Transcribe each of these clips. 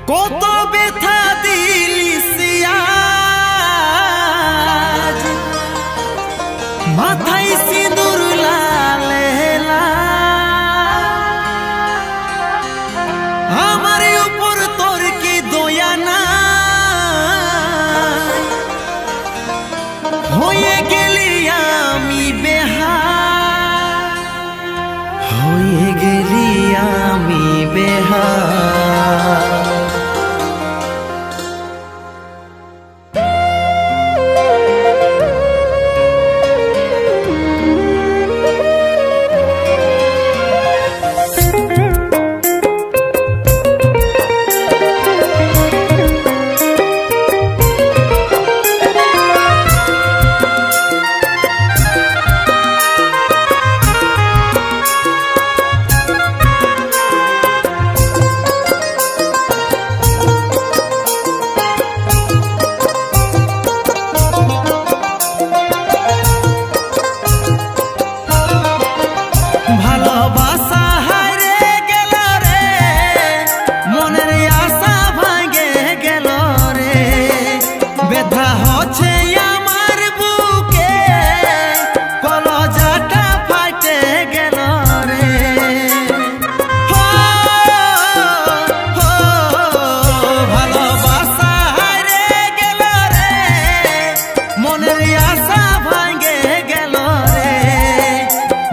কত ব্যথা দিলি আজ মাথায় সিঁদুর লালেলা আমার উপর তোর কি দয়া না হয়ে গেলি আমি বেহাল হয়ে গেলি আমি বেহাল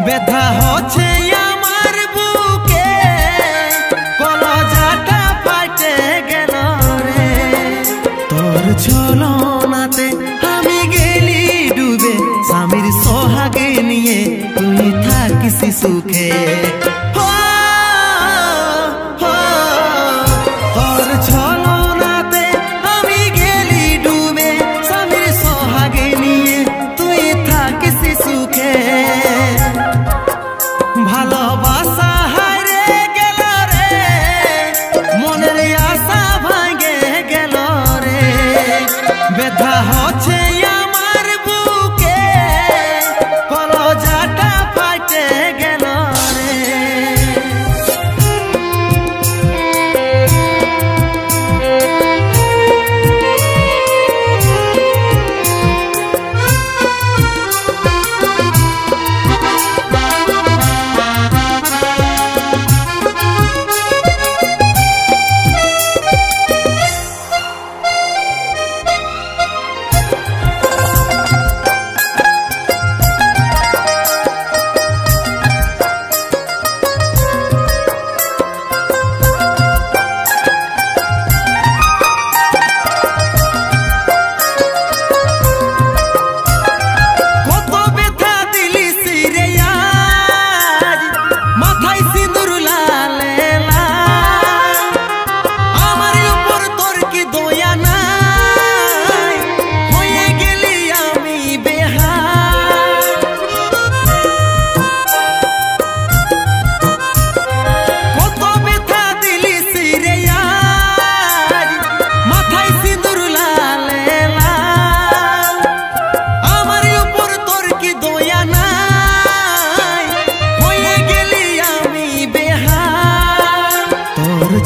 ব্যথা হচ্ছে আমার বুকে কলজাটা ফাটে গেল রে তোর ছলনাতে আমি গেলি ডুবে স্বামীর সোহাগে নিয়ে তুই থাকিস সুখে তোর ছলনাতে আমি গেলি ডুবে স্বামীর সোহাগে নিয়ে তুই থাকিস সুখে ভালোবাসা হারিয়ে গেল রে মনের আশা ভাঙে গেল রে ব্যথা হচ্ছে আমার বুকে কলজাটা ফাটে গেল রে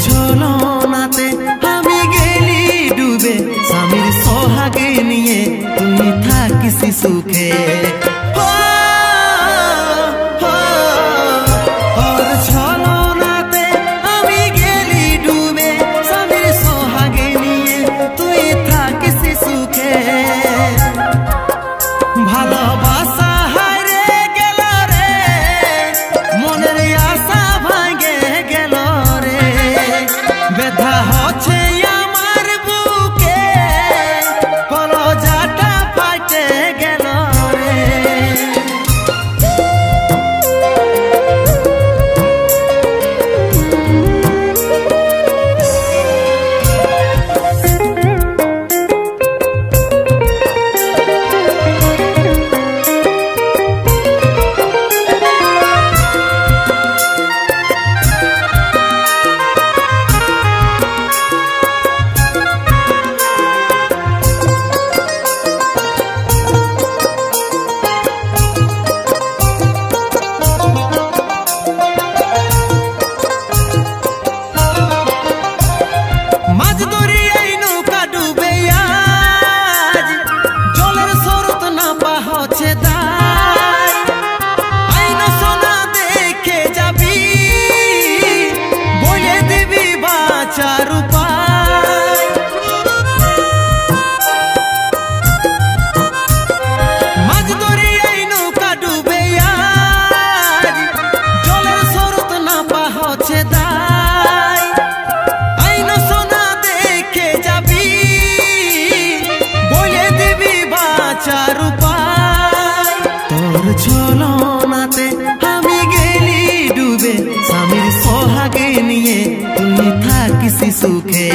ছলনাতে আমি গেলি ডুবে স্বামীর সোহাগে নিয়ে তুই থাকিস সুখে ছলনাতে আমি গেলি ডুবে স্বামীর সোহাগে নিয়ে তুই থাকিস সুখে ভালোবাসা হারিয়ে গেল রে মনের আশা ভাঙে গেল রে ব্যথা হাসি সুখে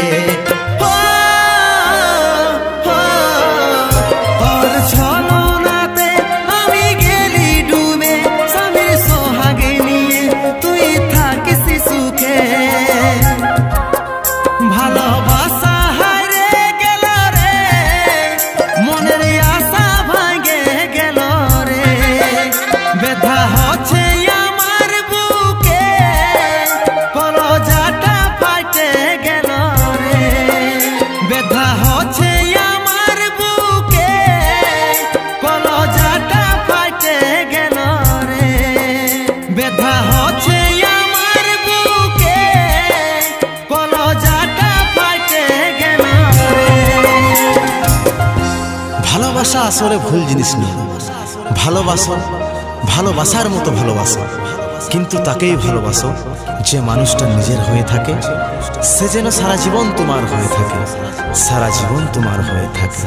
তোর ছলনাতে আমি গেলি ডুবে স্বামীর সোহাগে নিয়ে তুই থাকিস সুখে ভালোবাসা হারে গেল রে মনের আশা ভাঙে গেল রে ব্যথা হচ্ছে আমার বুকে কলজাটা ফাটে গেল রে ব্যথা হচ্ছে আমার বুকে কলজাটা ফাটে গেল রে ব্যথা হচ্ছে আমার বুকে কলজাটা ফাটে গেল রে ভালোবাসা আসলে ভুল জিনিস নয় ভালোবাসো ভালোবাসার মতো ভালোবাসো কিন্তু তাকেই ভালোবাসো যে মানুষটা নিজের হয়ে থাকে সে যেন সারা জীবন তোমার হয়ে থাকে সারা জীবন তোমার হয়ে থাকে